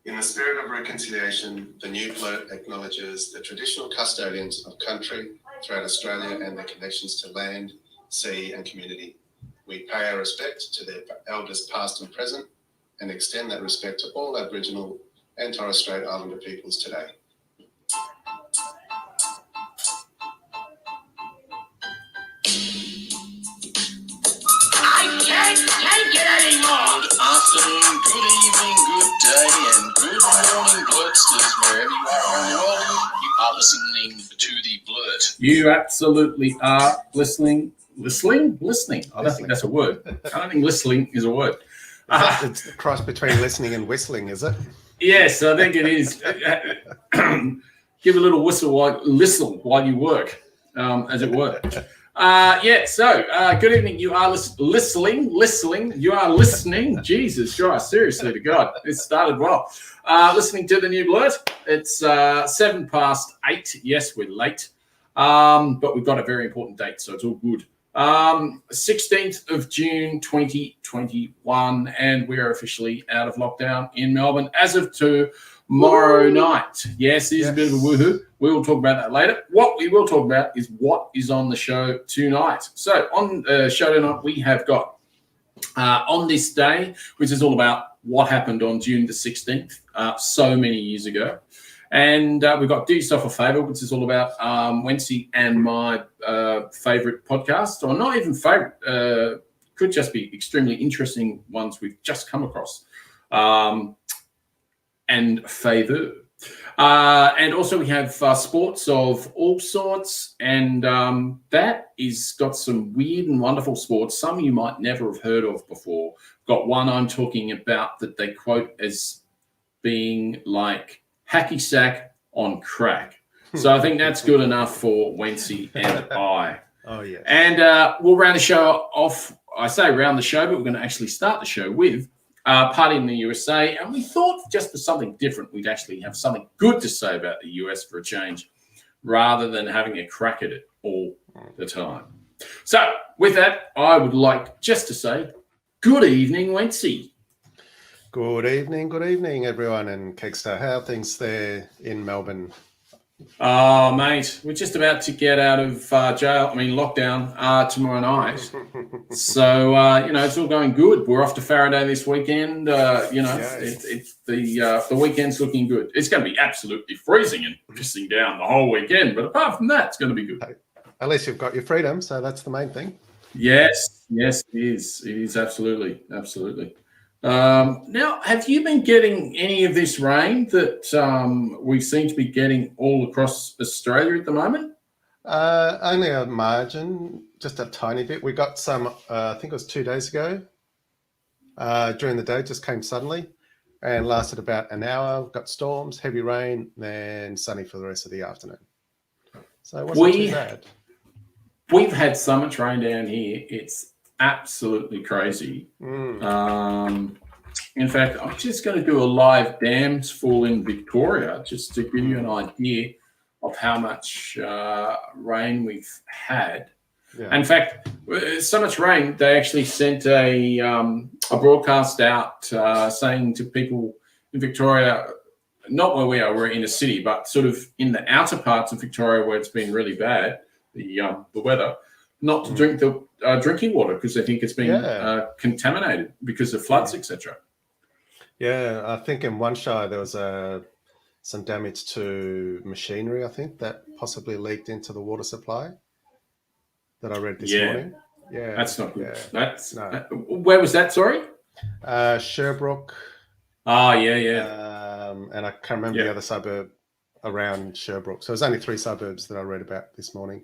In the spirit of reconciliation, the new Blurt acknowledges the traditional custodians of country throughout Australia and their connections to land, sea and community. We pay our respect to their elders past and present and extend that respect to all Aboriginal and Torres Strait Islander peoples today. I can't take it anymore! Good afternoon, good evening, good day, and good morning, Blurtsters, wherever you are around the world. You are listening to the Blurt. You absolutely are listening. I don't think that's a word. I don't think listening is a word. It's the cross between listening and whistling, is it? Yes, I think it is. Give a little whistle while you work, as it were. Good evening. You are listening. You are listening. Jesus Christ, seriously to God. It started well. Listening to the new Blurt. It's 8:07. Yes, we're late. But we've got a very important date, so it's all good. 16th of June 2021, and we are officially out of lockdown in Melbourne as of tomorrow night. Yes, it is a bit of a woohoo. We will talk about that later. What we will talk about is what is on the show tonight. So on the show tonight, we have got On This Day, which is all about what happened on June the 16th, so many years ago. And we've got Doyaselfafavour, which is all about Wency and my favourite podcast, or not even favourite, could just be extremely interesting ones we've just come across. And favour. And also we have sports of all sorts, and that is got some weird and wonderful sports, some you might never have heard of before. Got one I'm talking about that they quote as being like hacky sack on crack. So I think that's good enough for Wency and I. Oh, yeah. And we'll round the show off. I say round the show, but we're going to actually start the show with Party in the USA. And we thought just for something different, we'd actually have something good to say about the US for a change, rather than having a crack at it all the time. So with that, I would like just to say good evening, Wency. Good evening, everyone, and Kegsta. How are things there in Melbourne? Oh, mate, we're just about to get out of lockdown tomorrow night. So, it's all going good. We're off to Faraday this weekend. It's the weekend's looking good. It's going to be absolutely freezing and pissing down the whole weekend. But apart from that, it's going to be good. At least you've got your freedom, so that's the main thing. Yes, it is. It is absolutely. Now, have you been getting any of this rain that we seem to be getting all across Australia at the moment? Only a margin, just a tiny bit. We got some, I think it was 2 days ago, during the day, just came suddenly and lasted about an hour. We've got storms, heavy rain, then sunny for the rest of the afternoon. So it wasn't too bad. We've had so much rain down here. It's absolutely crazy. In fact, I'm just going to do a live dams full in Victoria just to give you an idea of how much rain we've had. Yeah. In fact, so much rain, they actually sent a broadcast out saying to people in Victoria, not where we are, we're in a city, but sort of in the outer parts of Victoria where it's been really bad, the weather, not to drink the drinking water because they think it's been contaminated because of floods, etc. Yeah, I think in one show there was some damage to machinery, I think, that possibly leaked into the water supply that I read this morning. Yeah, that's not good. Yeah. Where was that, sorry? Sherbrooke. Oh, yeah. And I can't remember the other suburb around Sherbrooke. So it was only 3 suburbs that I read about this morning.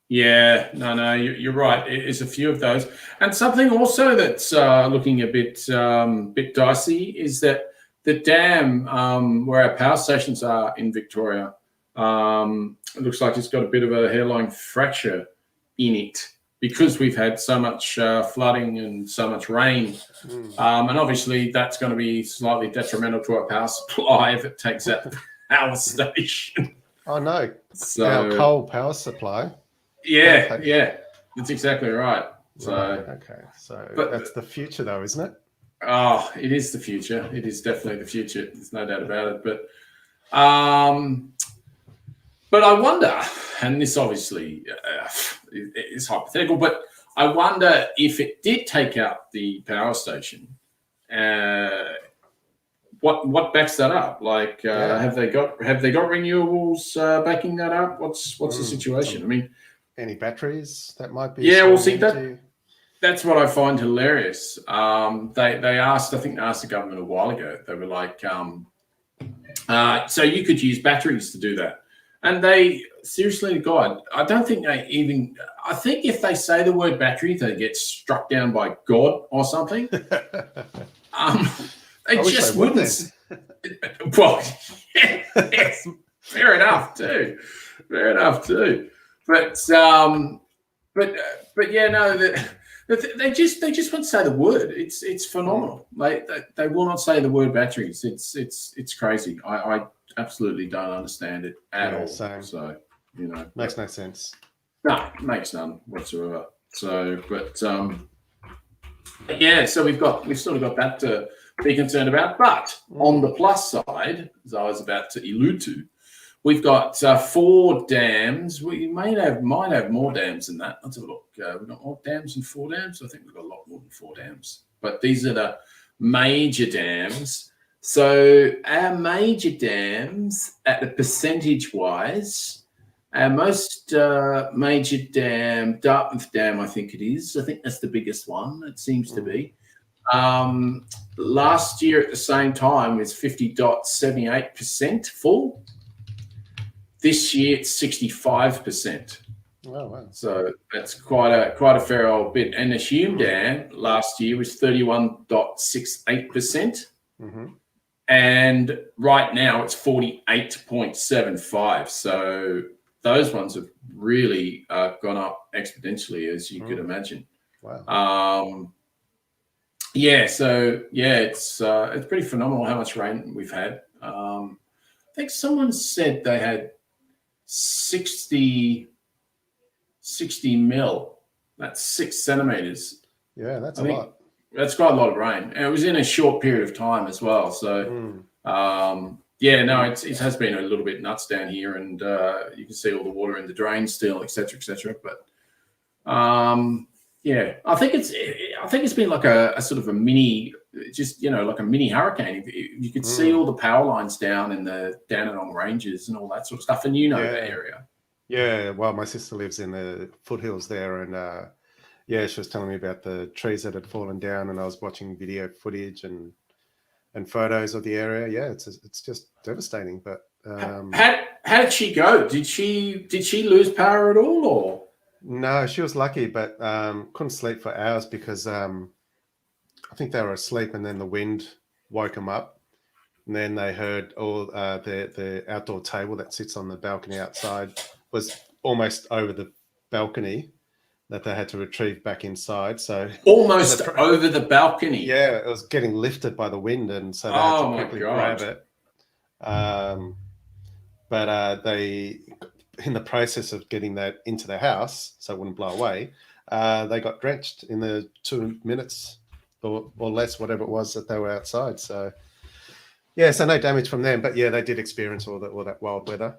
Yeah, no, you're right. It's a few of those. And something also that's looking a bit dicey is that the dam where our power stations are in Victoria, it looks like it's got a bit of a hairline fracture in it because we've had so much flooding and so much rain. And obviously that's going to be slightly detrimental to our power supply if it takes out the power station. Oh, no. So, our coal power supply. Yeah, that's exactly right. So, Right, okay. So but- that's the future, though, isn't it? oh, it is the future. It is definitely the future. There's no doubt about it. But I wonder, and this obviously is hypothetical, but I wonder if it did take out the power station, what backs that up? Like, have they got renewables backing that up? What's the situation? I mean, Any batteries that might be? yeah, well, storing see energy? that's what I find hilarious. They asked, I think they asked the government a while ago. They were like, so you could use batteries to do that, and they seriously, God, I don't think they even. I think if they say the word battery, they get struck down by God or something. They I wish just they would wouldn't. Well, yes, fair enough too. Fair enough too. But yeah, no, they just won't say the word. It's phenomenal. They will not say the word batteries. It's crazy. I absolutely don't understand it at all. Same. So Makes no sense. no, makes none whatsoever. So, but yeah, so we've sort of got that to be concerned about. But on the plus side, as I was about to allude to, we've got 4 dams. We might have more dams than that. Let's have a look. We've got more dams than 4 dams. I think we've got a lot more than 4 dams. But these are the major dams. So our major dams, at the percentage-wise, our most major dam, Dartmouth Dam, I think it is. I think that's the biggest one. It seems to be. Last year at the same time was 50.78% full. This year it's 65%. Oh, wow. So that's quite a fair old bit. And the Hume Dam last year was 31.68%. Mm-hmm. And right now it's 48.75. So those ones have really gone up exponentially, as you could imagine. Wow. Yeah, so yeah, it's pretty phenomenal how much rain we've had. I think someone said they had 60 mil. That's 6 centimeters. Yeah, that's a lot. That's quite a lot of rain, and it was in a short period of time as well. So, yeah, no, it has been a little bit nuts down here, and you can see all the water in the drains still, etc., etc. But yeah, I think it's been like a sort of a mini, just like a mini hurricane. You could see all the power lines down in the Dandenong Ranges and all that sort of stuff, and that area. Yeah, well, my sister lives in the foothills there, and yeah, she was telling me about the trees that had fallen down, and I was watching video footage and photos of the area. Yeah, it's just devastating. But how did she go? Did she lose power at all, or? No, she was lucky, but couldn't sleep for hours because I think they were asleep, and then the wind woke them up, and then they heard all the outdoor table that sits on the balcony outside was almost over the balcony that they had to retrieve back inside. So almost over the balcony. Yeah, it was getting lifted by the wind, and so they had to quickly grab it. But they, in the process of getting that into the house so it wouldn't blow away, they got drenched in the 2 minutes or less, whatever it was that they were outside. So yeah, so no damage from them, but yeah, they did experience all that wild weather.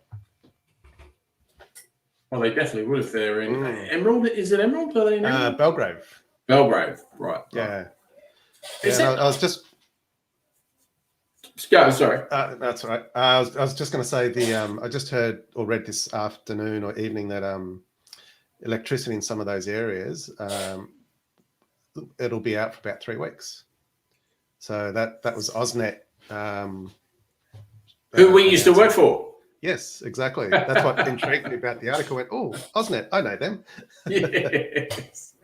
Well, they definitely would if they're in Emerald. Is it Emerald? Are they in Emerald? Belgrave. Belgrave, right. Yeah. Is I was just. Go, sorry. That's right. I was just going to say I just heard or read this afternoon or evening that electricity in some of those areas it'll be out for about 3 weeks. So that was AusNet. Who we used to work for. Yes, exactly. That's what intrigued me about the article. Went, oh, AusNet, I know them. Yes,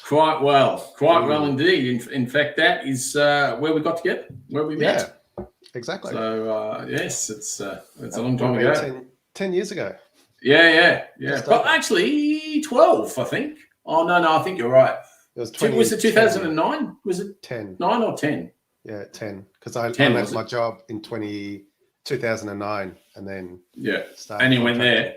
quite well indeed. In fact, that is where we got together, where we met. Yeah, exactly. So yes, it's a long time ago. 10 years ago. Yeah. But actually, 12, I think. Oh no, I think you're right. It was Was it 2009? Was it 10? 9 or 10? Yeah, 10. Because I left my job in 2009 and then and you went there.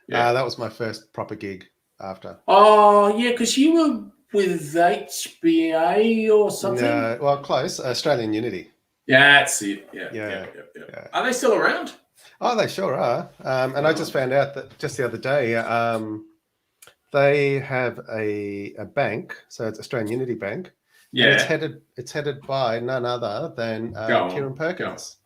Yeah, that was my first proper gig after. Oh yeah, because you with HBA or something? No, well, close. Australian Unity. Yeah, that's it. Yeah. Yeah. Are they still around? Oh, they sure are. And I just found out that just the other day, they have a bank, so it's Australian Unity Bank. Yeah. And it's headed by none other than Kieran Perkins.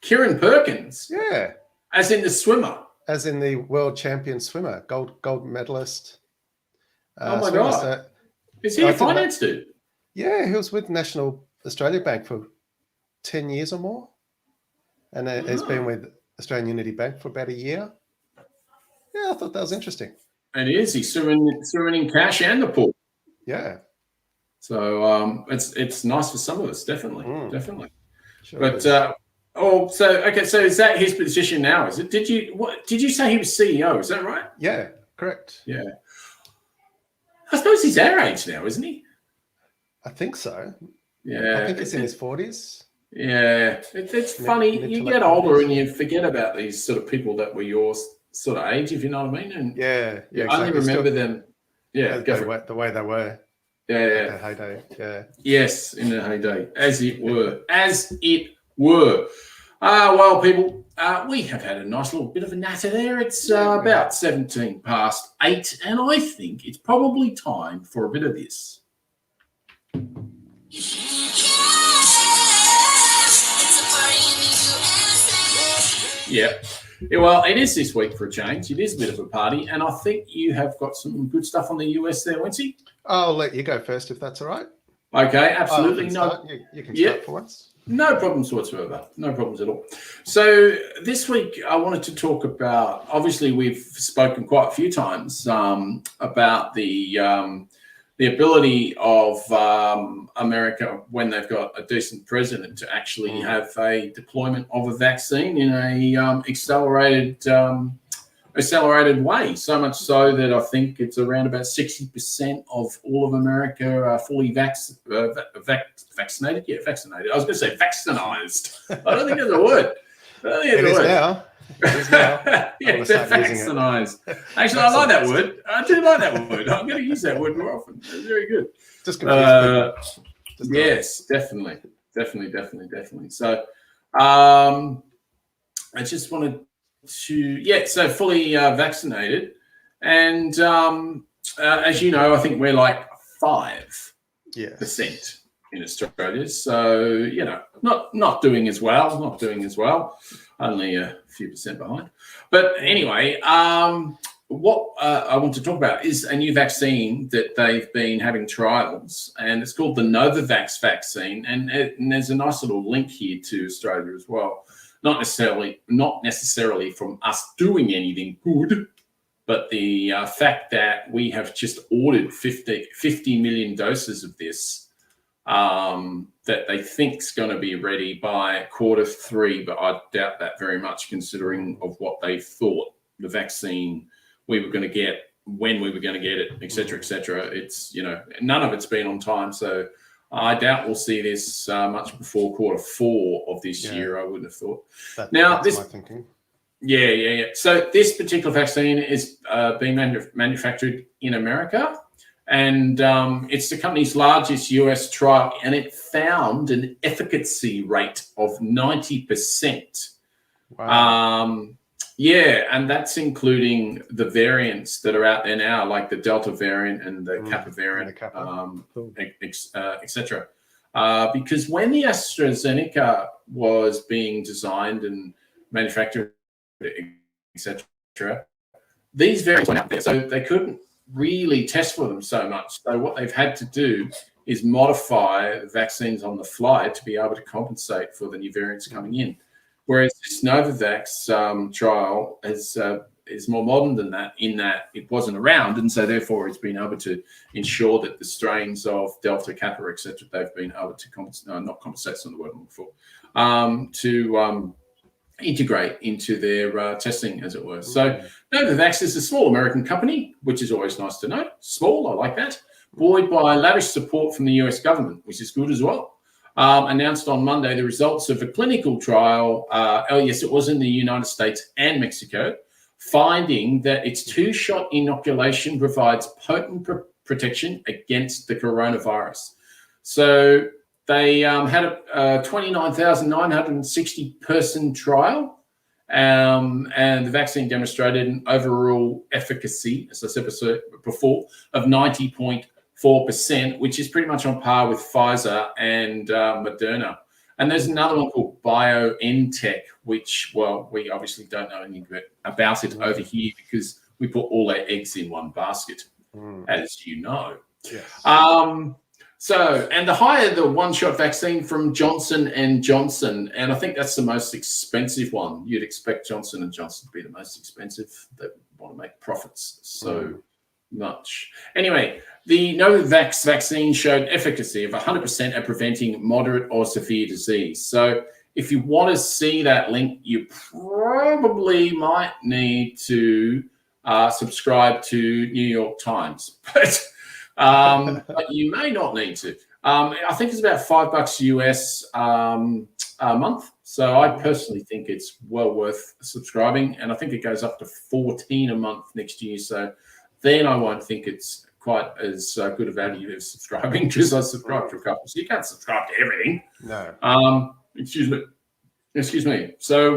Kieran Perkins? Yeah. As in the swimmer? As in the world champion swimmer, gold medalist. Oh my swimmer. God. So, is he a finance dude? Yeah, he was with National Australia Bank for 10 years or more. And has been with Australian Unity Bank for about a year. Yeah, I thought that was interesting. It is. He's swimming in cash and the pool. Yeah. So it's nice for some of us, definitely. Definitely. Sure but so is that his position now? Is it? Did you say he was CEO? Is that right? Yeah, correct. Yeah. I suppose he's our age now, isn't he? I think so. Yeah. I think he's in his 40s. Yeah. It's funny. You get older and you forget about these sort of people that were your sort of age, if you know what I mean. And yeah, I only remember them. Yeah, the way they were. Yeah. Their heyday. Yeah. Yes, in their heyday, as it were. As it were. Well, people, we have had a nice little bit of a natter there. It's about 17 past 8, and I think it's probably time for a bit of this. Yeah. Well, it is this week for a change. It is a bit of a party, and I think you have got some good stuff on the US there, Wincy. I'll let you go first if that's all right. Okay, absolutely. You can start for once. No problems whatsoever. No problems at all. So this week I wanted to talk about, obviously we've spoken quite a few times about the ability of America, when they've got a decent president, to actually have a deployment of a vaccine in a accelerated way. So much so that I think it's around about 60% of all of America are fully vaccinated. Yeah, vaccinated. I was going to say vaccinized. I don't think it's a word. It is now. Yeah, they're vaccinized. Actually, I like that word. I do like that word. I'm going to use that word more often. It's very good. Just confused. Yes, definitely. So, I just wanted to, so fully vaccinated. And as you know, I think we're like 5% in Australia. So, not doing as well. Only a few percent behind. But anyway, what I want to talk about is a new vaccine that they've been having trials, and it's called the Novavax vaccine. And there's a nice little link here to Australia as well. Not necessarily from us doing anything good, but the fact that we have just ordered 50 million doses of this that they think is going to be ready by Q3, but I doubt that very much, considering of what they thought the vaccine we were going to get, when we were going to get it, et cetera, et cetera. It's, none of it's been on time. So I doubt we'll see this much before Q4 of this year, I wouldn't have thought. That's my thinking. Yeah. So this particular vaccine is being manufactured in America. And it's the company's largest US trial, and it found an efficacy rate of 90%. Wow. And that's including the variants that are out there now, like the Delta variant and the Kappa variant, et cetera. Because when the AstraZeneca was being designed and manufactured, et cetera, these variants went out there, so they couldn't really test for them so much. So what they've had to do is modify vaccines on the fly to be able to compensate for the new variants coming in. Whereas this Novavax trial is more modern than that, in that it wasn't around, and so therefore it's been able to ensure that the strains of Delta, Kappa, etc., they've been able to to integrate into their testing, as it were. So Novavax is a small American company, which is always nice to know. Small, I like that. Buoyed by lavish support from the US government, which is good as well. Announced on Monday the results of a clinical trial. It was in the United States and Mexico, finding that its 2-shot inoculation provides potent protection against the coronavirus. So they had a 29,960 person trial, and the vaccine demonstrated an overall efficacy, as I said before, of 90.4%, which is pretty much on par with Pfizer and Moderna. And there's another one called BioNTech, which, well, we obviously don't know anything about it over here because we put all our eggs in one basket, as you know. Yes. And the higher the one-shot vaccine from Johnson & Johnson, and I think that's the most expensive one. You'd expect Johnson & Johnson to be the most expensive. They want to make profits so much. Anyway, the Novavax vaccine showed efficacy of 100% at preventing moderate or severe disease. So if you want to see that link, you probably might need to subscribe to New York Times. But you may not need to. I think it's about $5 US a month. So I personally think it's well worth subscribing. And I think it goes up to $14 a month next year. So then I won't think it's quite as good a value as subscribing because I subscribe to a couple. So you can't subscribe to everything. No. Excuse me. So,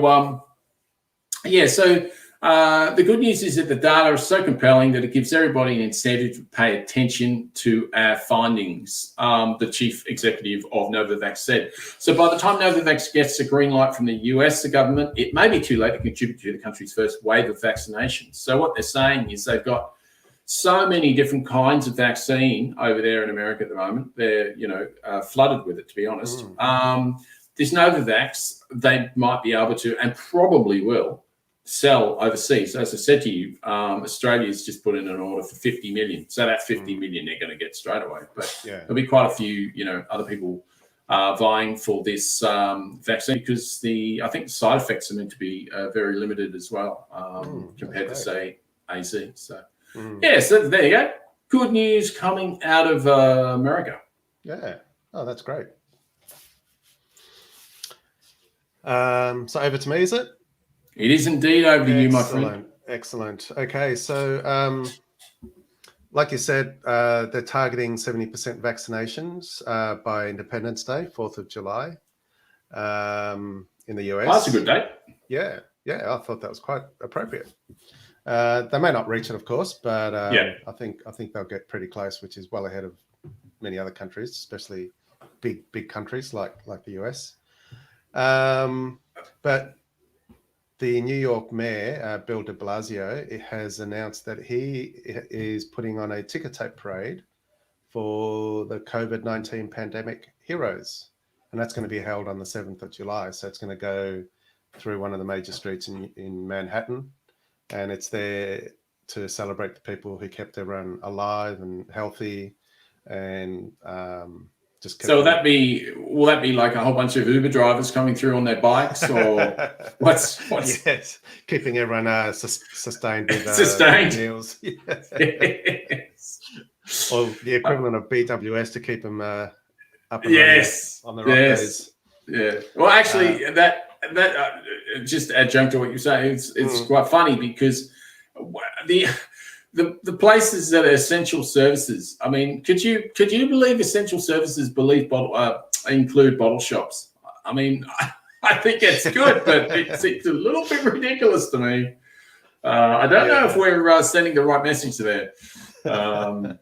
the good news is that the data is so compelling that it gives everybody an incentive to pay attention to our findings, the chief executive of Novavax said. So by the time Novavax gets a green light from the US, the government, it may be too late to contribute to the country's first wave of vaccinations. So what they're saying is they've got so many different kinds of vaccine over there in America at the moment. They're, flooded with it, to be honest. This Novavax, they might be able to, and probably will, sell overseas. As I said to you, Australia's just put in an order for 50 million. So that 50 million they're going to get straight away. But there'll be quite a few, other people vying for this vaccine because I think the side effects are meant to be very limited as well compared to, say, AZ. So, so there you go. Good news coming out of America. Yeah. Oh, that's great. So over to me, is it? It is indeed over to you, my friend. Excellent. Okay, so like you said, they're targeting 70% vaccinations by Independence Day, 4th of July, in the US. Oh, that's a good date. Yeah, I thought that was quite appropriate. They may not reach it, of course, but I think they'll get pretty close, which is well ahead of many other countries, especially big countries like the US. But the New York mayor, Bill de Blasio, has announced that he is putting on a ticker tape parade for the COVID-19 pandemic heroes. And that's going to be held on the 7th of July. So it's going to go through one of the major streets in Manhattan. And it's there to celebrate the people who kept everyone alive and healthy and So will that be like a whole bunch of Uber drivers coming through on their bikes, or what's yes, keeping everyone sustained with meals. Yes. Or the equivalent of BWS to keep them up and on the rock days. Yeah. Well, actually, that just adjunct to what you say, it's quite funny because the places that are essential services. I mean, could you believe essential services include bottle shops? I mean, I think it's good, but it's a little bit ridiculous to me. I don't know if we're sending the right message there. No,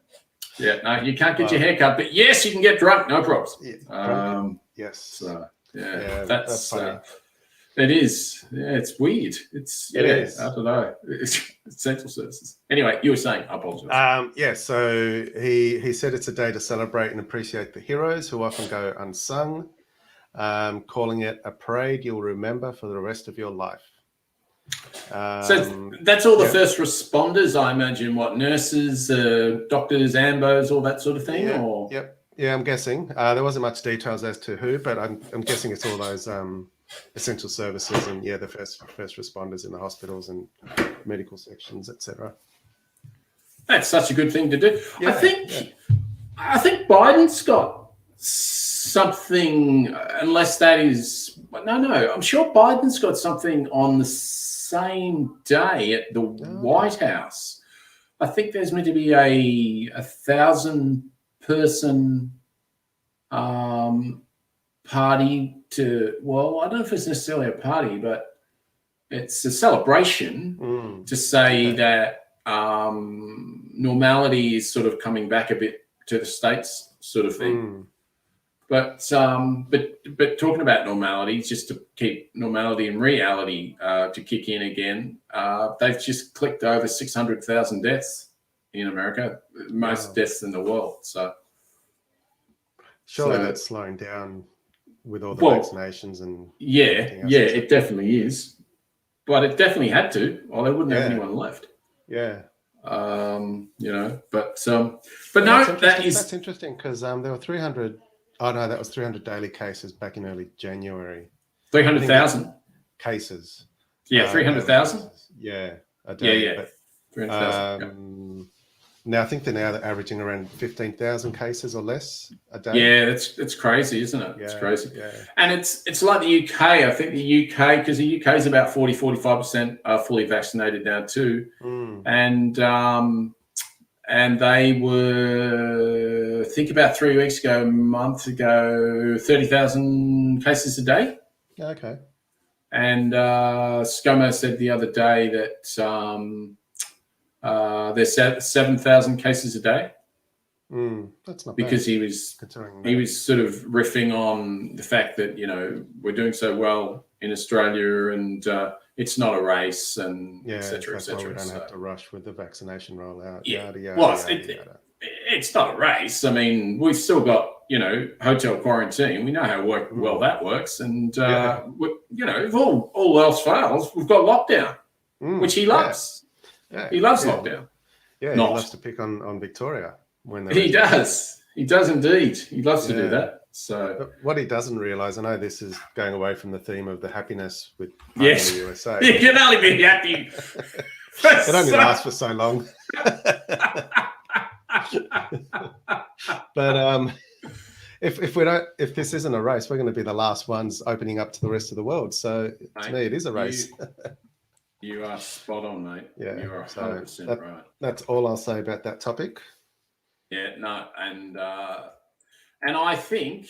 you can't get your hair cut, but yes, you can get drunk, no problems. Yes. So, that's funny. It is. Yeah, it's weird. It is. I don't know. It's essential services. Anyway, you were saying, I apologize. So he said it's a day to celebrate and appreciate the heroes who often go unsung, calling it a parade you'll remember for the rest of your life. So that's all the first responders, I imagine. What, nurses, doctors, ambos, all that sort of thing? Yeah, I'm guessing. There wasn't much details as to who, but I'm guessing it's all those essential services and the first responders in the hospitals and medical sections, etc. That's such a good thing to do. I think Biden's got something, unless that is no. I'm sure Biden's got something on the same day at the White House. I think there's meant to be a 1,000-person party to. Well, I don't know if it's necessarily a party, but it's a celebration to say that normality is sort of coming back a bit to the States, sort of thing. But talking about normality, just to keep normality and reality to kick in again, they've just clicked over 600,000 deaths in America, most deaths in the world. So surely that's slowing down with all the vaccinations and it definitely is. But it definitely had to, or they wouldn't have anyone left. Yeah. But no, that's interesting because there were 300. Oh no, that was 300 daily cases back in early January. 300,000 cases. Yeah, 300,000. Yeah, a day. Yeah. 300,000. Now I think they're averaging around 15,000 cases or less a day. Yeah, it's crazy, isn't it? It's crazy. Yeah. And it's like the UK. I think the UK, because the UK is about 45% fully vaccinated now too. And they were, I think about 3 weeks ago, a month ago, 30,000 cases a day. Okay. And ScoMo said the other day that there's 7,000 cases a day. That's not because bad, he was sort of riffing on the fact that we're doing so well in Australia and it's not a race and et cetera, et cetera. We don't have to rush with the vaccination rollout. Yeah. Yada. It's not a race. I mean, we've still got hotel quarantine. We know how well that works, and if all else fails, we've got lockdown, which he loves. Yeah. He loves lockdown. Yeah, he loves to pick on Victoria when he does. He does indeed. He loves to do that. So, but what he doesn't realise, I know this is going away from the theme of the happiness with the USA. You can only be happy. It only lasts for so long. But if this isn't a race, we're going to be the last ones opening up to the rest of the world. So to me, it is a race. You are spot on, mate. Yeah, you are 100% right. That's all I'll say about that topic. Yeah, no, and I think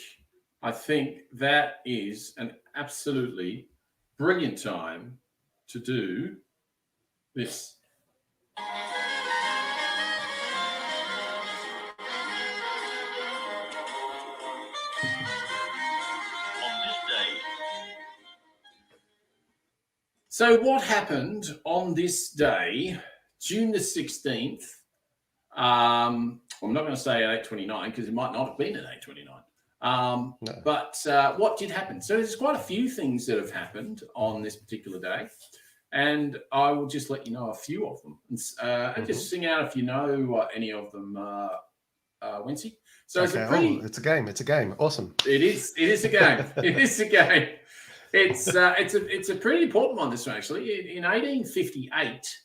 that is an absolutely brilliant time to do this. So what happened on this day, June the 16th? I'm not going to say at 8:29 because it might not have been at 8:29. No. But what did happen? So there's quite a few things that have happened on this particular day, and I will just let you know a few of them. And just sing out if you know any of them, Wincy. So it's a game. It's a game. Awesome. It is a game. It is a game. It's a pretty important one, this one, actually. In 1858,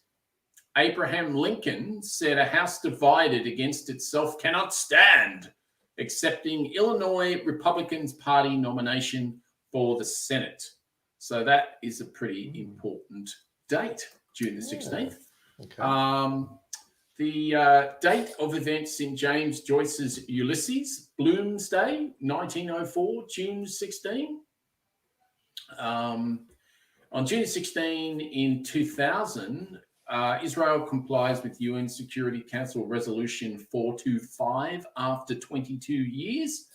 Abraham Lincoln said a house divided against itself cannot stand, accepting Illinois Republicans Party nomination for the Senate. So that is a pretty important date, June the 16th. Okay. The date of events in James Joyce's Ulysses, Bloomsday, 1904, June 16. On June 16 in 2000, Israel complies with UN Security Council Resolution 425 after 22 years,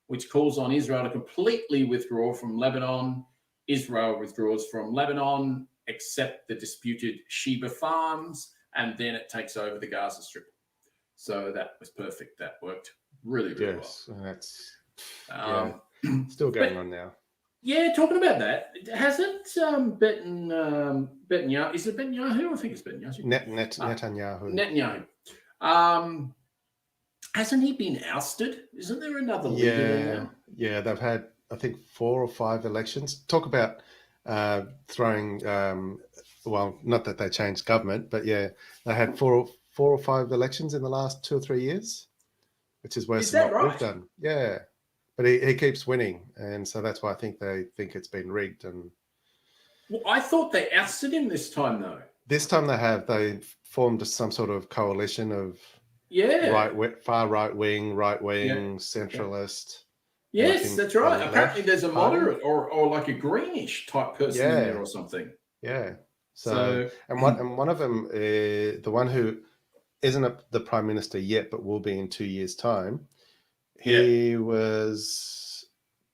which calls on Israel to completely withdraw from Lebanon. Israel withdraws from Lebanon, except the disputed Sheba farms, and then it takes over the Gaza Strip. So that was perfect. That worked really, really well. Yes, that's still going on now. Yeah, talking about that, hasn't Netanyahu? Is it Netanyahu? I think it's Netanyahu. Netanyahu. Netanyahu. Hasn't he been ousted? Isn't there another leader now? Yeah, they've had, I think, 4 or 5 elections. Talk about throwing, well, not that they changed government, but yeah, they had 4 or 5 elections in the last 2 or 3 years, which is worse than what we've done. Yeah. But he keeps winning, and so that's why I think they think it's been rigged. And well, I thought they ousted him this time, though. This time they formed some sort of coalition of Yeah. far right wing, centralist. Yes, that's right. the Apparently, left there's a party. moderate or like a greenish type person in there or something. Yeah. So and one of them, the one who isn't the prime minister yet, but will be in 2 years' time. He was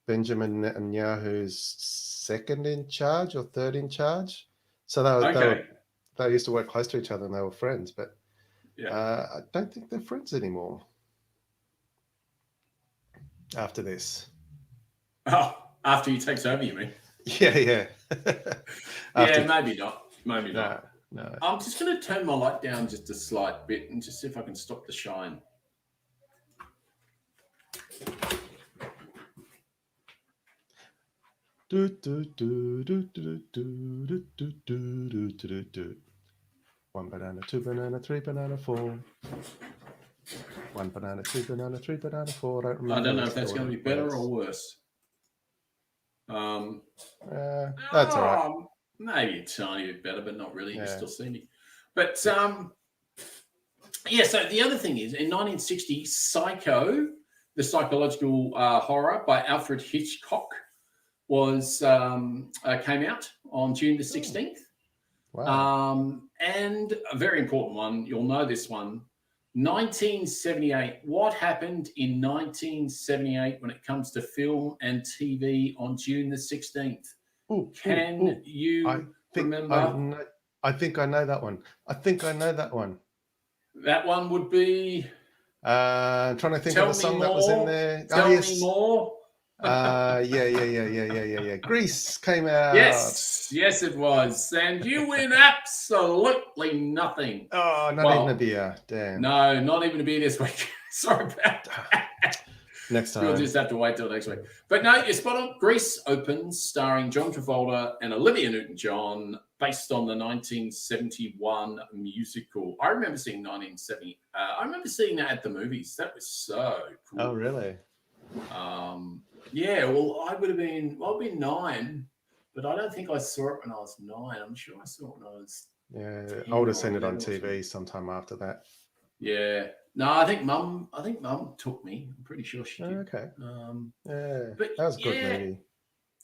Benjamin Netanyahu's second in charge or third in charge. So they used to work close to each other and they were friends, but I don't think they're friends anymore after this. Oh, after he takes over, you mean? Yeah. Yeah, maybe not. Maybe not. No. I'm just going to turn my light down just a slight bit and just see if I can stop the shine. One banana, two banana, three banana, four. One banana, two banana, three banana, four. I don't know if that's going to be better or worse. That's all right. Maybe a tiny bit better, but not really. You still see me. But so the other thing is, in 1960, Psycho, the psychological horror by Alfred Hitchcock, was came out on June the 16th. Wow. And a very important one, you'll know this one, 1978. What happened in 1978 when it comes to film and TV on June the 16th? Can you remember? I think I know that one. That one would be... I'm trying to think of a song that was in there. Tell me more. Yeah. Grease came out. Yes, it was. And you win absolutely nothing. Oh, not even a beer. Damn. No, not even a beer this week. Sorry about that. Next time. You'll just have to wait till next week. But no, you're spot on. Grease opens, starring John Travolta and Olivia Newton-John, based on the 1971 musical. I remember seeing 1970. I remember seeing that at the movies. That was so cool. Oh, really? Yeah, well, I've been 9, but I don't think I saw it when I was 9. I'm sure I saw it when I was 10 I would have seen it on TV sometime after that. Yeah. No, I think Mum took me. I'm pretty sure she did. Okay. But that was a good movie.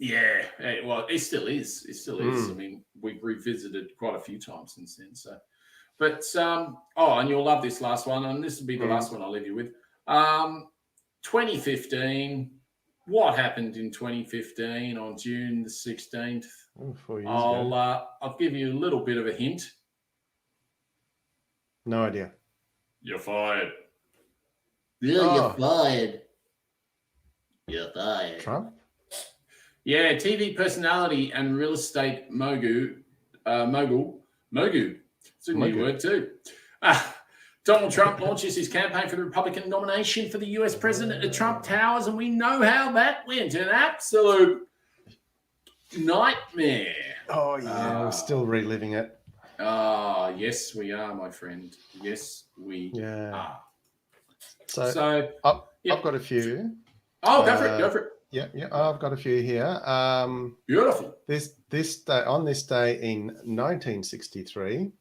Yeah. Well, it still is. I mean, we've revisited quite a few times since then. So, but and you'll love this last one, and this will be the last one I'll leave you with. 2015. What happened in 2015 on June the 16th? 4 years ago. I'll give you a little bit of a hint. No idea. You're fired. You're fired. You're fired. Trump? Yeah, TV personality and real estate mogul. It's a new word too. Donald Trump launches his campaign for the Republican nomination for the US president at Trump Towers, and we know how that went. An absolute nightmare. Oh, yeah. We're still reliving it. Yes, we are, my friend. Yes, we are. So I've got a few. Oh, go for it. Yeah, I've got a few here. Beautiful. On this day in 1963,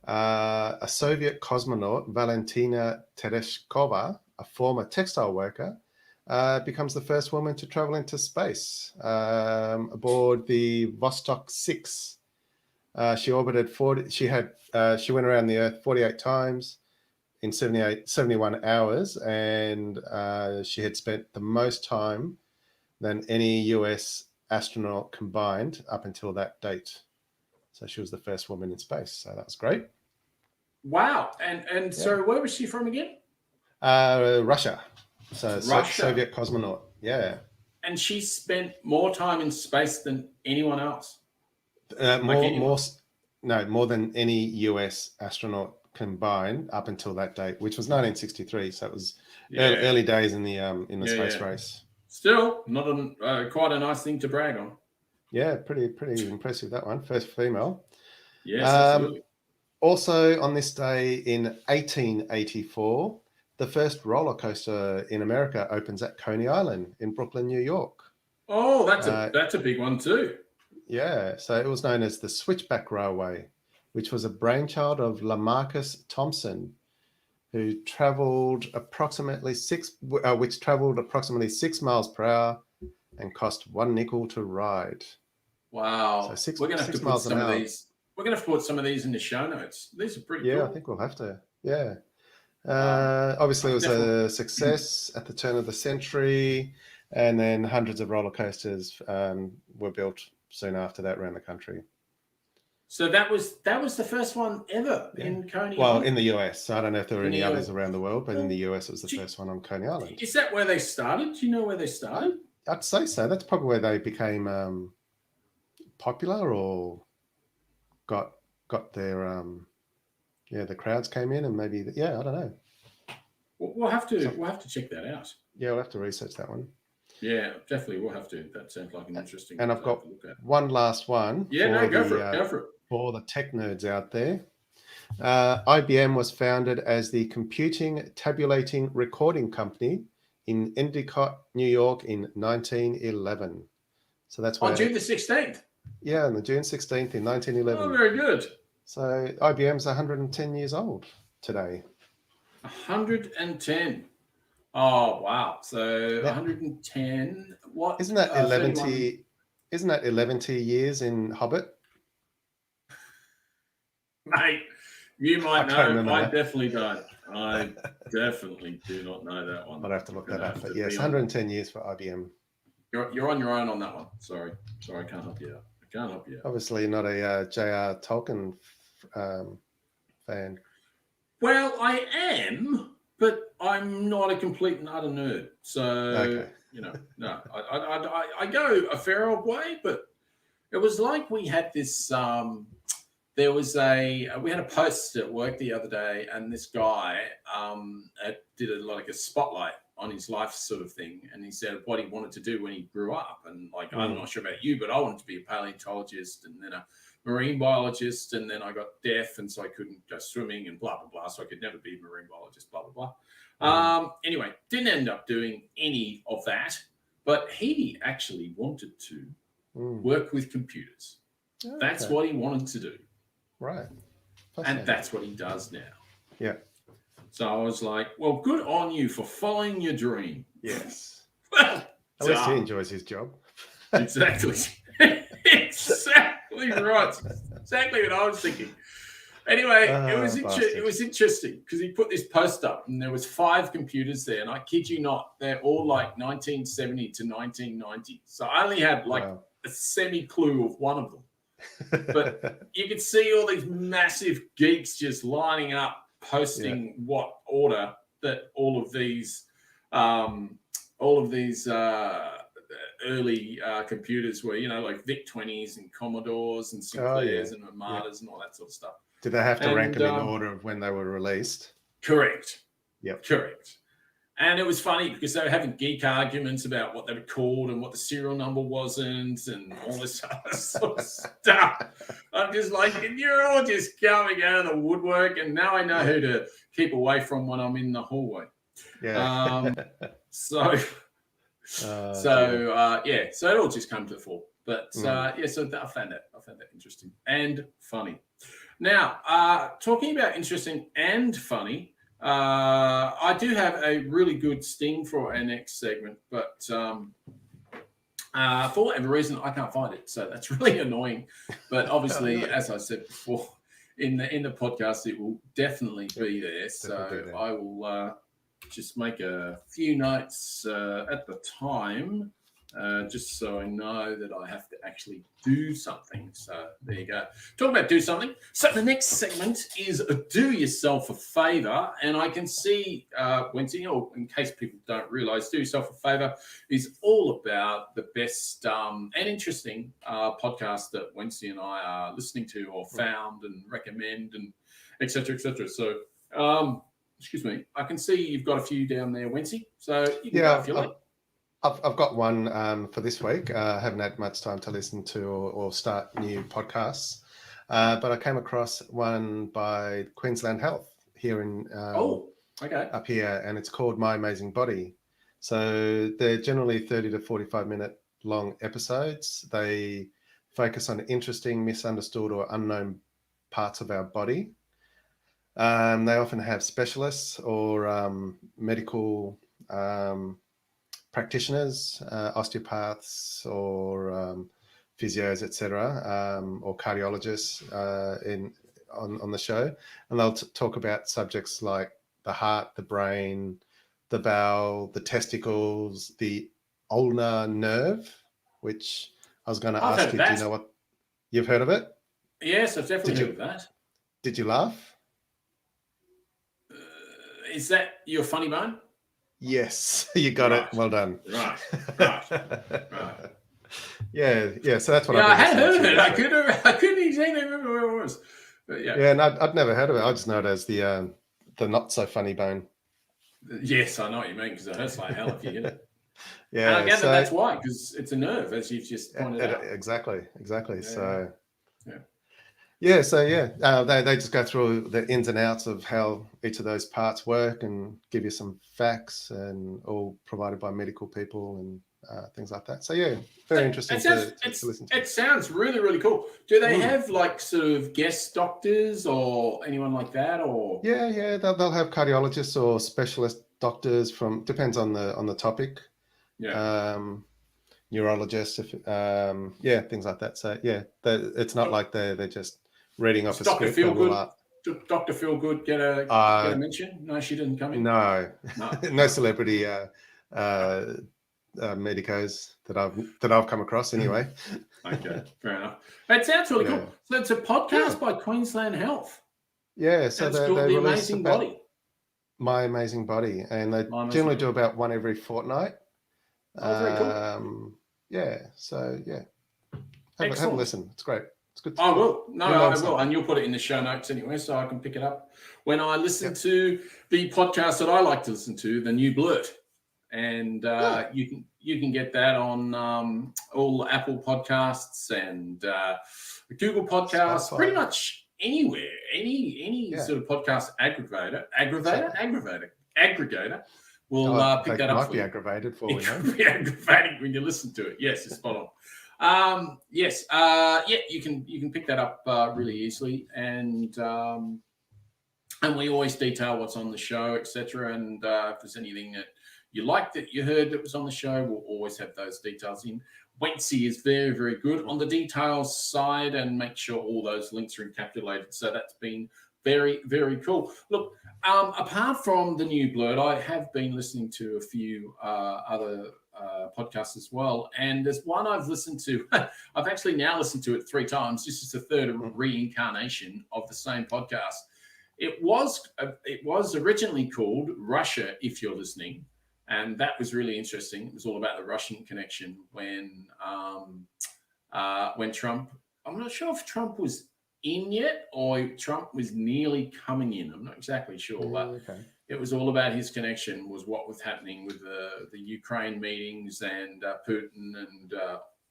a Soviet cosmonaut, Valentina Tereshkova, a former textile worker, becomes the first woman to travel into space aboard the Vostok 6. She orbited 40. She went around the Earth 48 times in 71 hours, and she had spent the most time than any US astronaut combined up until that date. So she was the first woman in space. So that was great. Wow. And so where was she from again? Russia. So Russia. Soviet cosmonaut. Yeah. And she spent more time in space than anyone else. More than any US astronaut combined up until that date, which was 1963. So it was early days in the space race. Still, not quite a nice thing to brag on. Yeah, pretty impressive, that one. First female. Yes, absolutely. Also on this day in 1884, the first roller coaster in America opens at Coney Island in Brooklyn, New York. Oh, that's a big one too. Yeah, so it was known as the Switchback Railway. which was a brainchild of Lamarcus Thompson, who travelled approximately 6 miles per hour and cost 1 nickel to ride. Wow. So We're going to have to put miles an some of hour. these. We're going to have to put some of these in the show notes. These are pretty cool. Yeah, I think we'll have to. Yeah. Obviously, it was a success at the turn of the century, and then hundreds of roller coasters were built soon after that around the country. So that was the first one ever in Coney Well, Island? in the US. I don't know if there were In any the others US. around the world, but in the US, it was the first one on Coney Island. Is that where they started? Do you know where they started? I'd say so. That's probably where they became popular or got their the crowds came in and maybe I don't know. We'll have to check that out. Yeah, we'll have to research that one. Yeah, definitely. We'll have to. That sounds like an interesting. And I've got to look at. one last one. Yeah, go for it. Go for it. For the tech nerds out there, IBM was founded as the Computing Tabulating Recording Company in Endicott, New York, in 1911. So that's where, on June the 16th. Yeah, on the June 16th in 1911. Oh, very good. So IBM's 110 years old today. 110. Oh wow! So 110. What? Isn't that 11 years in Hobbit? Mate, you might I can't know. remember I that. definitely don't. I definitely do not know that one. I'd have to look that up. But be yes, on- 110 years for IBM. You're on your own on that one. Sorry, I can't help you out. Obviously, not a J.R. Tolkien fan. Well, I am, but I'm not a complete and utter nerd. So Okay. no, I go a fair old way, but it was like we had this. We had a post at work the other day, and this guy did a spotlight on his life sort of thing, and he said what he wanted to do when he grew up, and I'm not sure about you, but I wanted to be a paleontologist and then a marine biologist, and then I got deaf, and so I couldn't go swimming and blah blah blah, so I could never be a marine biologist, blah blah blah. Anyway, didn't end up doing any of that, but he actually wanted to work with computers. Okay. That's what he wanted to do. Right. And that's what he does now. Yeah. So I was like, well, good on you for following your dream. Yes. Well At least he done. enjoys his job. Exactly. Exactly right. Exactly what I was thinking. Anyway, it was interesting because he put this post up and there was 5 computers there, and I kid you not, they're all like 1970 to 1990. So I only had a semi-clue of one of them. But you could see all these massive geeks just lining up, posting what order that all of these early computers were, like VIC-20s and Commodores and Sinclairs and Armadas and all that sort of stuff. Did they have to rank them in order of when they were released? Correct. Yep. Correct. And it was funny because they were having geek arguments about what they were called and what the serial number wasn't and all this other sort of stuff. I'm just like, you're all just coming out of the woodwork, and now I know who to keep away from when I'm in the hallway. Yeah. So it all just came to the fore. But so I found that interesting and funny. Now, talking about interesting and funny, I do have a really good sting for our next segment, but for whatever reason, I can't find it. So that's really annoying. But obviously, as I said before, in the podcast, it will definitely be there. So I will just make a few notes at the time, just so I know that I have to actually do something. So there you go. Talk about do something. So the next segment is do yourself a favor. And I can see, Wendy, or in case people don't realize, do yourself a favor is all about the best and interesting podcasts that Wendy and I are listening to or found and recommend and et cetera, et cetera. So, excuse me, I can see you've got a few down there, Wendy. So you can go if you like. I've got one for this week. I haven't had much time to listen to or start new podcasts, but I came across one by Queensland Health here in up here, and it's called My Amazing Body. So they're generally 30 to 45 minute long episodes. They focus on interesting, misunderstood, or unknown parts of our body. They often have specialists or medical practitioners, osteopaths or physios, etc., or cardiologists on the show, and they'll talk about subjects like the heart, the brain, the bowel, the testicles, the ulnar nerve, which I was going to I've heard ask of you, do that. you know what you've heard of it? Yes, I've definitely Did heard you- of that. Did you laugh? Is that your funny bone? Yes, you got Right. it. Well done. Right. Right. Yeah. So that's what Yeah, I I've had been heard listening of it. to. I couldn't exactly remember where it was. But yeah. Yeah, and I'd never heard of it. I just know it as the not so funny bone. Yes, I know what you mean, because it hurts like hell if you hit it. Yeah, And I gather so- that's why, because it's a nerve, as you've just pointed out. Exactly. Yeah. So Yeah. they just go through the ins and outs of how each of those parts work and give you some facts, and all provided by medical people and things like that. So yeah, very interesting to listen to. It sounds really, really cool. Do they Mm. have like sort of guest doctors or anyone like that, or? Yeah, they'll have cardiologists or specialist doctors from, depends on the topic. Yeah. Neurologists, things like that. So yeah, it's not like they're just reading off a Dr. script. and Feelgood, Dr. Feelgood get a mention? No, she didn't come in. No, No. no celebrity medicos that I've come across anyway. Okay, fair enough. It sounds really Yeah. cool. So it's a podcast by Queensland Health. Yeah, so It's they called The release Amazing about Body. My Amazing Body, and they My Amazing generally Body. do about one every fortnight. Oh, very cool. Yeah, so yeah, have a Excellent. listen. It's great. It's good. I will. No, You'll I learn will. something. And you'll put it in the show notes anyway, so I can pick it up when I listen to the podcast that I like to listen to, the new Blurt. And you can get that on all Apple podcasts and Google podcasts, Spotify. pretty much anywhere, any sort of podcast aggregator will pick They that up might for be you. aggravated for It you. could be aggravating when you listen to it. Yes, it's spot on. You can pick that up really easily, and we always detail what's on the show, etc. And if there's anything that you like that you heard that was on the show, we'll always have those details in. Wency is very, very good on the details side and make sure all those links are encapsulated. So that's been very, very cool. Look, apart from the new Blurt, I have been listening to a few other podcasts as well. And there's one I've listened to. I've actually now listened to it 3 times. This is the third reincarnation of the same podcast. It was originally called Russia, If You're Listening. And that was really interesting. It was all about the Russian connection when Trump, I'm not sure if Trump was in yet or Trump was nearly coming in. I'm not exactly sure, but it was all about his connection, was what was happening with the Ukraine meetings and Putin and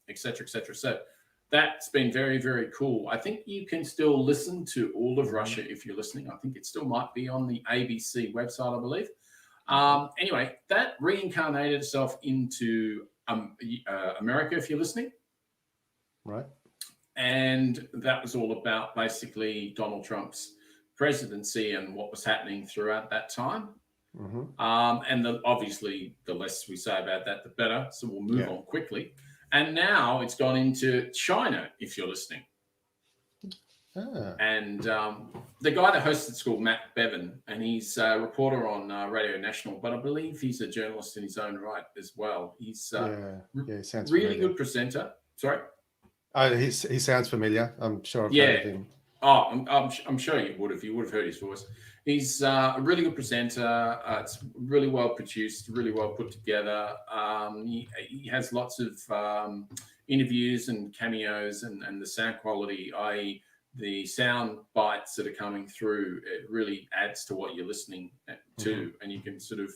et cetera, et cetera. So that's been very, very cool. I think you can still listen to all of Russia if you're listening. I think it still might be on the ABC website, I believe. Anyway, that reincarnated itself into America, if you're listening. Right. And that was all about basically Donald Trump's presidency and what was happening throughout that time. And obviously, the less we say about that, the better. So we'll move on quickly. And now it's gone into China, if you're listening. And the guy that hosts it's called Matt Bevan, and he's a reporter on Radio National, but I believe he's a journalist in his own right as well. He's he sounds really familiar. good presenter. Sorry? He sounds familiar. I'm sure I've heard of him. Oh, I'm sure you would have. You would have heard his voice. He's a really good presenter. It's really well produced, really well put together. He has lots of interviews and cameos, and the sound quality, i.e., the sound bites that are coming through, it really adds to what you're listening to. And you can sort of,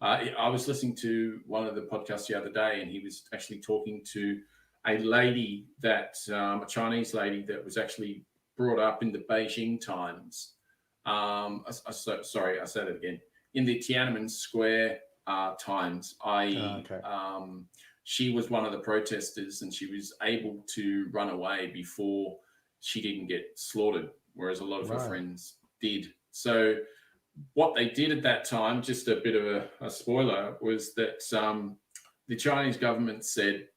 I was listening to one of the podcasts the other day, and he was actually talking to a lady that, a Chinese lady that was actually brought up in the Beijing times. Sorry, I said it again. In the Tiananmen Square times, she was one of the protesters, and she was able to run away before she didn't get slaughtered whereas a lot of her Right. friends did. So what they did at that time, just a bit of a spoiler, was that the Chinese government said,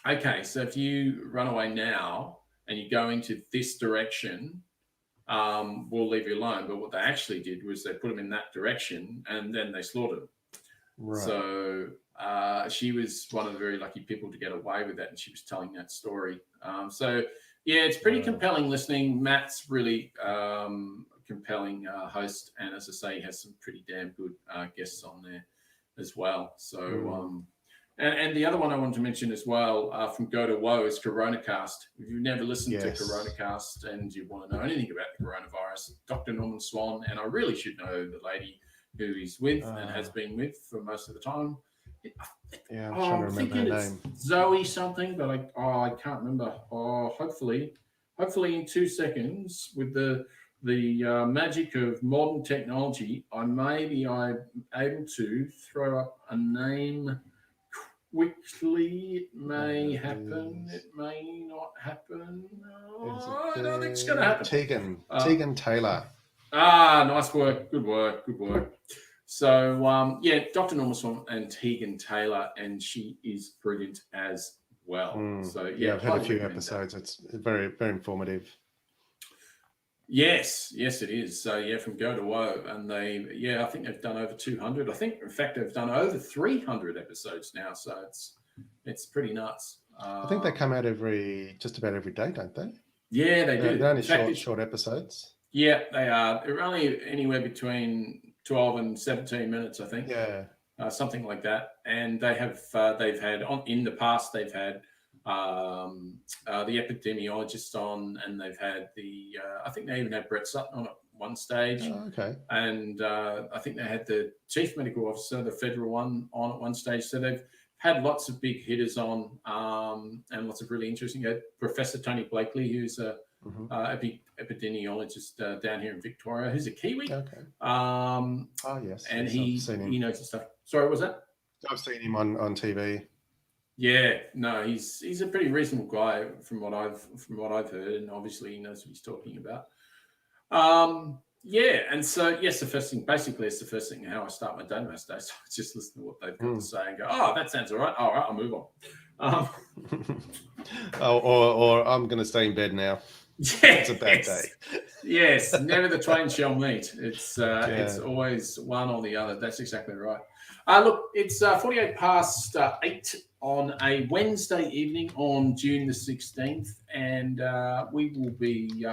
okay, so if you run away now and you go into this direction, we'll leave you alone. But what they actually did was they put them in that direction and then they slaughtered them. Right. So she was one of the very lucky people to get away with that, and she was telling that story. So yeah, it's pretty compelling listening. Matt's really compelling host, and as I say, he has some pretty damn good guests on there as well. So and the other one I wanted to mention as well from Go to Woe is Coronacast. If you've never listened to Coronacast and you want to know anything about the coronavirus, Dr. Norman Swan, and I really should know the lady who he's with and has been with for most of the time. Yeah, I'm trying to remember her name. Zoe something, but I can't remember. Hopefully in 2 seconds with the magic of modern technology, I'm able to throw up a name quickly. It may happen. It may not happen. I don't think it's going to happen. Tegan Taylor. Nice work. Good work. So, Dr. Norma Swan and Tegan Taylor, and she is brilliant as well. So, I've had a few episodes. It's very, very informative. Yes, it is. So, from Go to Woe, and I think they've done over 200. I think, in fact, they've done over 300 episodes now. So it's pretty nuts. I think they come out just about every day, don't they? Yeah, they do. They're only short episodes. Yeah, they are. They're only anywhere between 12 and 17 minutes, I think. Yeah. Something like that. And they've had in the past, they've had the epidemiologist on, and they've had I think they even had Brett Sutton on at one stage. Oh, okay. And I think they had the chief medical officer, the federal one, on at one stage. So they've had lots of big hitters on, and lots of really interesting. Professor Tony Blakely, who's a epidemiologist down here in Victoria, who's a Kiwi. Okay. Yes. And yes, he knows the stuff. Sorry, what was that? I've seen him on TV. Yeah, no, he's a pretty reasonable guy from what I've heard, and obviously he knows what he's talking about. And so yes, the first thing how I start my day most days. So I just listen to what they've got to say and go, oh, that sounds all right. All right, I'll move on. Or I'm going to stay in bed now. It's a bad day. Yes, never the twain shall meet. It's always one or the other. That's exactly right. Look, it's 48 past 8 on a Wednesday evening on June the 16th, and we will be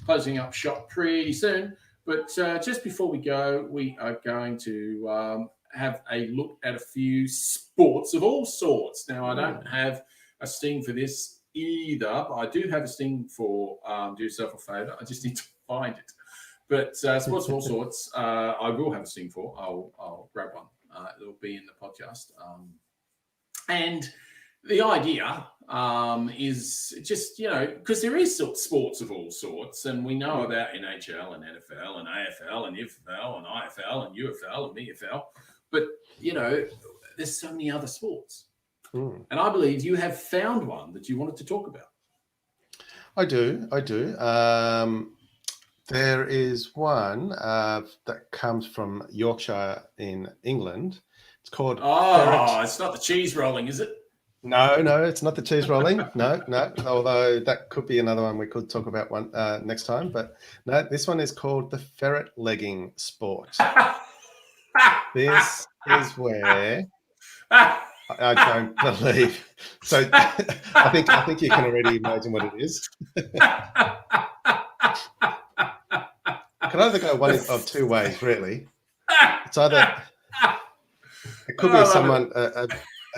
closing up shop pretty soon. But just before we go, we are going to have a look at a few sports of all sorts. Now, I don't have a sting for this either, but I do have a sting for Do Yourself a Favour. I just need to find it. But sports of all sorts, I will have a sting for. I'll grab one. It'll be in the podcast. And the idea is just, because there is sports of all sorts, and we know about NHL and NFL and AFL and IFL and IFL and UFL and VFL, but, there's so many other sports. And I believe you have found one that you wanted to talk about. I do. There is one that comes from Yorkshire in England. It's called... it's not the cheese rolling, is it? No, it's not the cheese rolling. No. Although that could be another one we could talk about one next time. But no, this one is called the ferret legging sport. This is where... I don't believe. So I think you can already imagine what it is. Can either go one of two ways, really. It's either it could be someone, a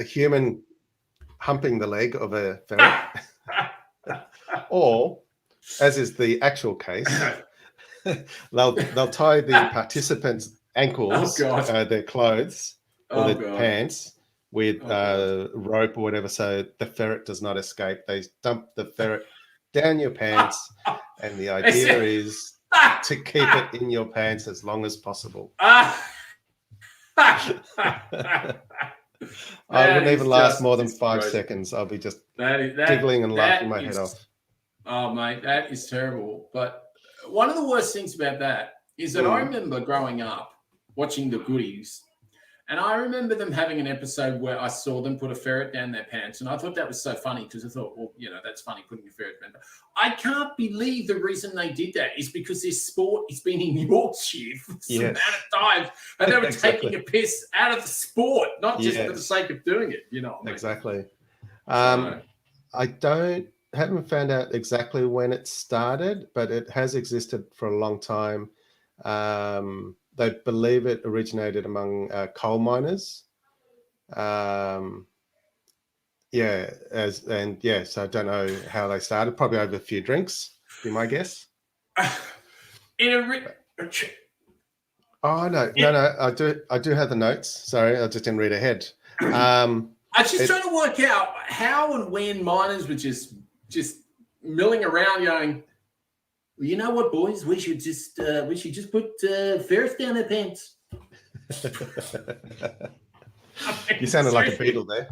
human humping the leg of a ferret, or, as is the actual case, they'll tie the participants' ankles, their clothes or their pants, with rope or whatever, so the ferret does not escape. They dump the ferret down your pants, and the idea is to keep it in your pants as long as possible. I wouldn't even last more than 5 seconds. I'll be just giggling and laughing my head off. Oh, mate, that is terrible. But one of the worst things about that is that I remember growing up watching the Goodies, and I remember them having an episode where I saw them put a ferret down their pants, and I thought that was so funny because I thought, well, that's funny putting a ferret down. I can't believe the reason they did that is because this sport has been in Yorkshire for some amount of time, and they were taking a piss out of the sport, not just for the sake of doing it. You know what I mean? Exactly. So, I haven't found out exactly when it started, but it has existed for a long time. They believe it originated among coal miners. So I don't know how they started. Probably over a few drinks, be my guess. Oh no! I do have the notes. Sorry, I just didn't read ahead. I'm just trying to work out how and when miners were just milling around, going, well, you know what, boys? We should just put ferrets down their pants. You sounded like a beetle there.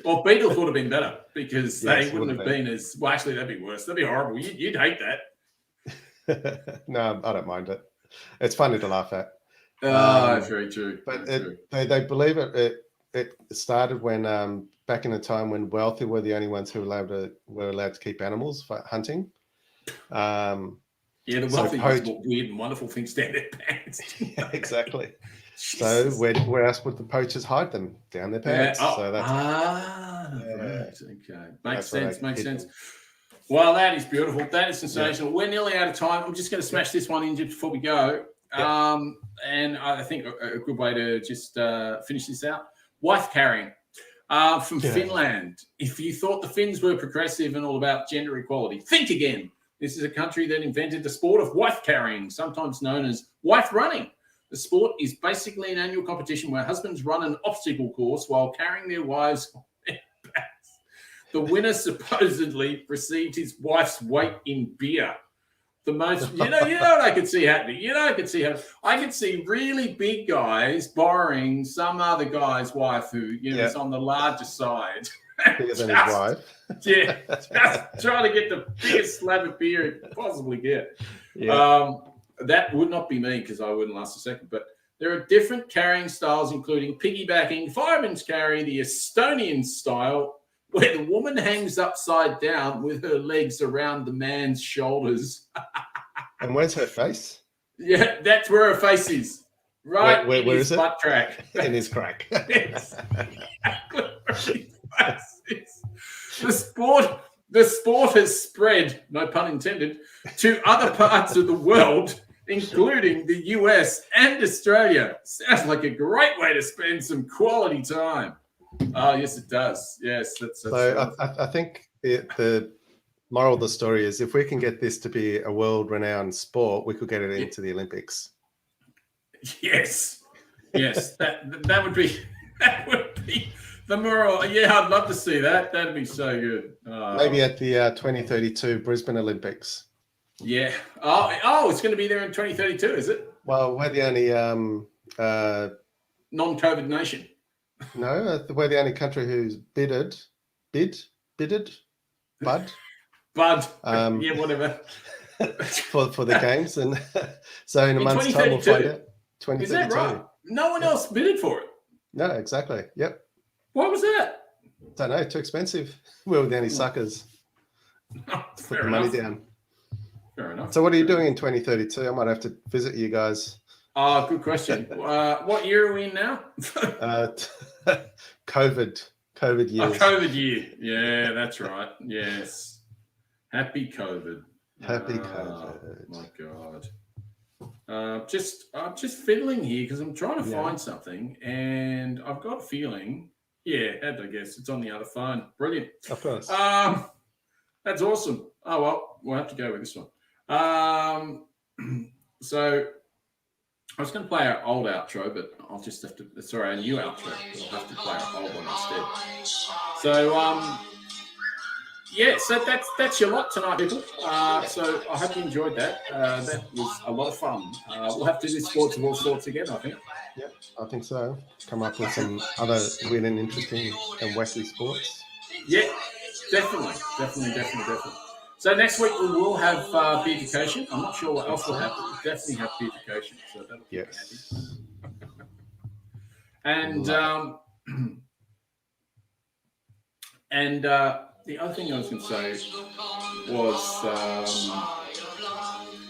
Well, Beatles would have been better because they wouldn't have been as well. Actually, that'd be worse. That'd be horrible. You'd hate that. No, I don't mind it. It's funny to laugh at. Very true. But they believe it started when back in the time when wealthy were the only ones who were allowed to keep animals for hunting. The wealthy put weird and wonderful things down their pants. Yeah, exactly. So where else would the poachers hide them? Down their pants. So that's right. Okay. Makes sense. Well, that is beautiful. That is sensational. We're nearly out of time. I'm just going to smash this one in just before we go. And I think a good way to just finish this out. Wife carrying from Finland. If you thought the Finns were progressive and all about gender equality, think again. This is a country that invented the sport of wife carrying, sometimes known as wife running. The sport is basically an annual competition where husbands run an obstacle course while carrying their wives on their backs. The winner supposedly received his wife's weight in beer. The most, what I could see happening. I could see really big guys borrowing some other guy's wife who, is on the larger side. Bigger than his wife. Just trying to get the biggest slab of beer you could possibly get. That would not be me because I wouldn't last a second. But there are different carrying styles, including piggybacking, fireman's carry, the Estonian style, where the woman hangs upside down with her legs around the man's shoulders. And where's her face? Yeah, that's where her face is. Right where in his is it? butt crack. In his crack. Yes. Exactly where his face is. The sport has spread, no pun intended, to other parts of the world, including the US and Australia. Sounds like a great way to spend some quality time. Oh, yes, it does. Yes, that's so I think the moral of the story is if we can get this to be a world-renowned sport, we could get it into the Olympics. Yes, that would be the moral. Yeah, I'd love to see that. That'd be so good. Maybe at the 2032 Brisbane Olympics. Yeah. Oh, it's going to be there in 2032, is it? Well, we're the only non-COVID nation. No, we're the only country who's bidded, Bud. Yeah, whatever. for the games, and so in a month's time we'll find out. 2032. Is that right? No one else bidded for it. No, exactly. Yep. Why was that? Don't know. Too expensive. We were the only suckers. Put the money down. Fair enough. So what are you doing in 2032? I might have to visit you guys. Oh, good question. What year are we in now? COVID years. COVID year. Yeah, that's right. Yes. Happy COVID. Happy COVID. My God. I'm just fiddling here because I'm trying to find something, and I've got a feeling. Yeah, I guess it's on the other phone. Brilliant. Of course. That's awesome. Oh well, we'll have to go with this one. So I was going to play our old outro, but I'll just have to. Sorry, our new outro. But I'll have to play our old one instead. So yeah, so that's your lot tonight, people. So I hope you enjoyed that. That was a lot of fun. We'll have to do sports of all sorts again, I think. Yep, I think so. Come up with some other weird and interesting and wacky sports. Yeah, definitely. So next week we will have beautification. I'm not sure what else we'll have, but we'll definitely have beautification. So that'll keep me happy. Yes. And and the other thing I was going to say was,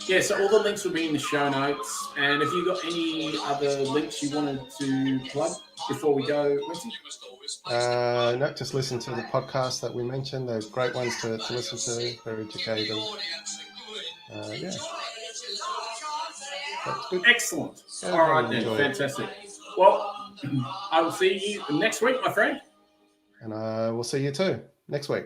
yeah, so all the links will be in the show notes. And if you've got any other links you wanted to plug before we go, Quincy? No, just listen to the podcast that we mentioned. They're great ones to listen to. Very educating. Yeah. That's good. Excellent. Yeah, All right, really then. enjoyed it. Fantastic. Well, I will see you next week, my friend. And we'll see you too next week.